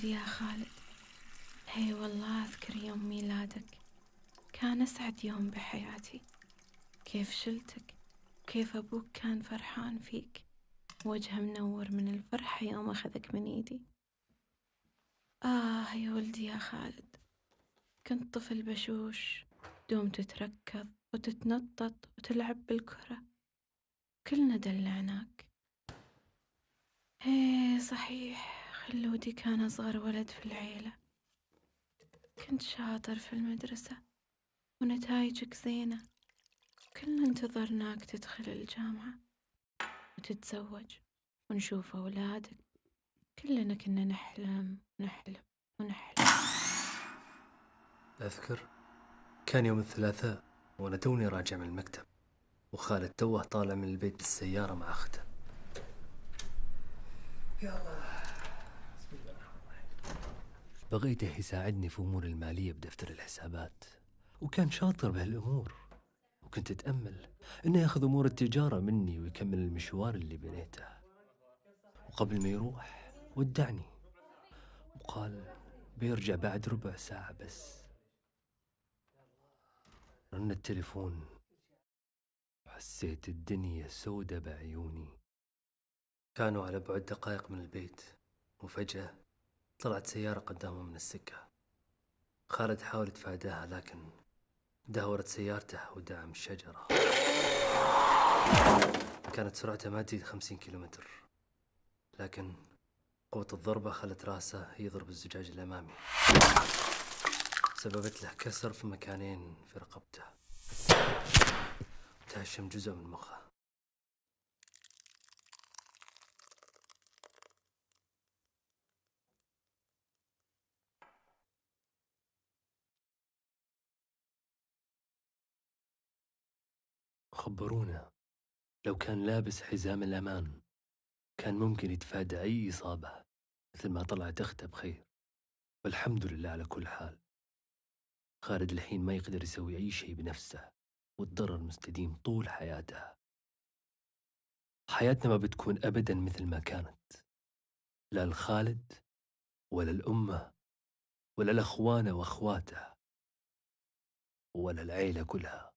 ولدي يا خالد، هي والله أذكر يوم ميلادك كان أسعد يوم بحياتي. كيف شلتك، كيف أبوك كان فرحان فيك، وجهه منور من الفرحة يوم أخذك من إيدي. يا ولدي يا خالد، كنت طفل بشوش، دوم تتركض وتتنطط وتلعب بالكرة، كلنا دلعناك. هي صحيح خلودي كان أصغر ولد في العيلة، كنت شاطر في المدرسة ونتايجك زينة، كلنا انتظرناك تدخل الجامعة وتتزوج ونشوف أولادك، كلنا كنا نحلم ونحلم ونحلم. أذكر كان يوم الثلاثاء وأنا توني راجع من المكتب، وخالد توه طالع من البيت بالسيارة مع أخته. بغيته يساعدني في أمور المالية بدفتر الحسابات، وكان شاطر بهالأمور، وكنت أتأمل إنه ياخذ أمور التجارة مني ويكمل المشوار اللي بنيته. وقبل ما يروح ودعني وقال بيرجع بعد ربع ساعة بس. رن التليفون وحسيت الدنيا سودة بعيوني. كانوا على بعد دقائق من البيت، وفجأة طلعت سيارة قدامهم من السكة. خالد حاول يتفاداها، لكن دهورت سيارته ودعم الشجرة. كانت سرعته ما تزيد 50 كيلومتر، لكن قوة الضربة خلت راسه يضرب الزجاج الأمامي، سببت له كسر في مكانين في رقبته، وتهشم جزء من مخه. خبرونا لو كان لابس حزام الأمان كان ممكن يتفادى أي إصابة، مثل ما طلعت أخته بخير، والحمد لله على كل حال. خالد الحين ما يقدر يسوي أي شيء بنفسه، والضرر مستديم طول حياته. حياتنا ما بتكون أبدا مثل ما كانت، لا الخالد ولا الأمة ولا الأخوان وأخواته ولا العيلة كلها.